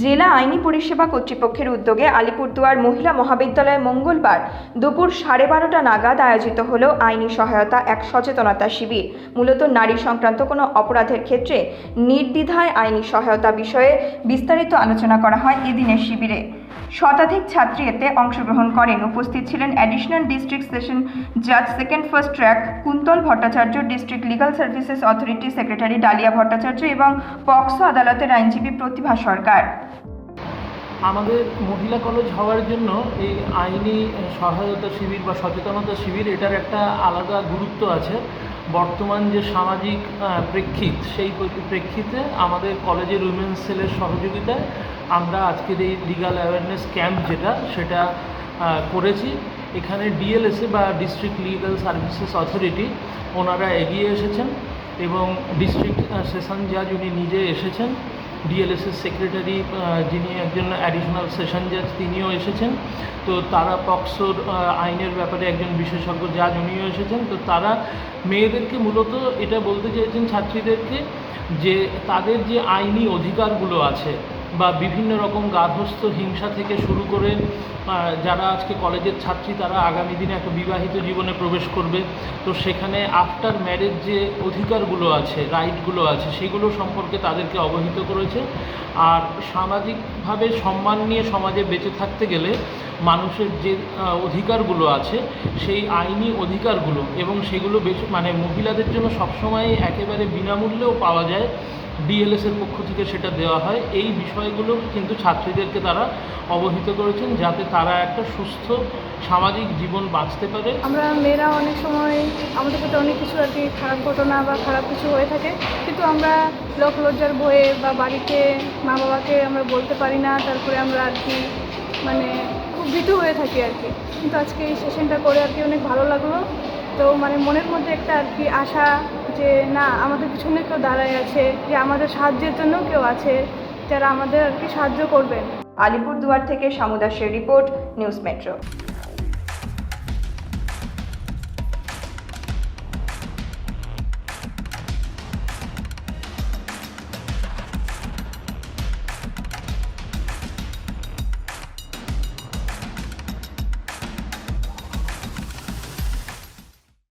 জেলা আইনি পরিষেবা কর্তৃপক্ষের উদ্যোগে আলিপুরদুয়ার মহিলা মহাবিদ্যালয়ে মঙ্গলবার দুপুর 12:30 নাগাদ আয়োজিত হল আইনি সহায়তা এক সচেতনতা শিবির। মূলত নারী সংক্রান্ত কোনো অপরাধের ক্ষেত্রে নির্দ্বিধায় আইনি সহায়তা বিষয়ে বিস্তারিত আলোচনা করা হয় এদিনের শিবিরে। শতাধিক ছাত্রী এতে অংশগ্রহণ করেন। উপস্থিত ছিলেন অ্যাডিশনাল ডিস্ট্রিক্ট সেশন জাজ second first track Kuntal Bhattacharya, district legal services authority secretary dahlia Bhattacharya এবং পক্সো আদালতের আইনজীবী প্রতিভা সরকার। আমাদের মহিলা কলেজ হওয়ার জন্য এই আইনি সহায়তা শিবির বা সচেতনতা শিবির এটার একটা আলাদা গুরুত্ব আছে। বর্তমান যে সামাজিক প্রেক্ষিত, সেই প্রেক্ষিতে আমাদের কলেজের উইমেন্স সেলের সহযোগিতায় আমরা আজকের এই লিগাল অ্যাওয়ারনেস ক্যাম্প সেটা করেছি। এখানে ডিএলএসএ বা ডিস্ট্রিক্ট লিগাল সার্ভিসেস অথরিটি ওনারা এগিয়ে এসেছেন এবং ডিস্ট্রিক্ট সেশন জাজ উনি নিজে এসেছেন। ডিএলএসএর সেক্রেটারি যিনি একজন অ্যাডিশনাল সেশন জাজ তিনিও এসেছেন। তো তারা পক্সোর আইনের ব্যাপারে একজন বিশেষজ্ঞ জাজ উনিও এসেছেন। তো তারা মেয়েদেরকে মূলত এটা বলতে চেয়েছেন ছাত্রীদেরকে যে তাদের যে আইনি অধিকারগুলো আছে বা বিভিন্ন রকম গার্হস্থ্য হিংসা থেকে শুরু করে যারা আজকে কলেজের ছাত্রী তারা আগামী দিনে একটা বিবাহিত জীবনে প্রবেশ করবে, তো সেখানে আফটার ম্যারেজ যে অধিকারগুলো আছে, রাইটগুলো আছে, সেগুলো সম্পর্কে তাদেরকে অবহিত করেছে। আর সামাজিকভাবে সম্মান নিয়ে সমাজে বেঁচে থাকতে গেলে মানুষের যে অধিকারগুলো আছে সেই আইনি অধিকারগুলো এবং সেগুলো মানে মহিলাদের জন্য সবসময় একেবারে বিনামূল্যেও পাওয়া যায়, ডিএলএসের পক্ষ থেকে সেটা দেওয়া হয়। এই বিষয়গুলো কিন্তু ছাত্রীদেরকে তারা অবহিত করেছেন যাতে তারা একটা সুস্থ সামাজিক জীবন বাঁচতে পারে। আমরা মেয়েরা অনেক সময় আমাদের সাথে অনেক কিছু আর কি খারাপ ঘটনা বা খারাপ কিছু হয়ে থাকে, কিন্তু আমরা লোক লজ্জার ভয়ে বা বাড়িতে মা বাবাকে আমরা বলতে পারি না। তারপরে আমরা আর কি মানে খুব ভীতু হয়ে থাকি আর কি। কিন্তু আজকে এই সেশনটা করে আর কি অনেক ভালো লাগলো। তো মানে মনের মধ্যে একটা আর কি আশা যে না, আমাদের পিছনে কেউ দাঁড়ায় আছে, যে আমাদের সাহায্যের জন্য কেউ আছে যারা আমাদের আর কি সাহায্য করবেন। আলিপুরদুয়ার থেকে শামু দাসের রিপোর্ট, নিউজ মেট্রো।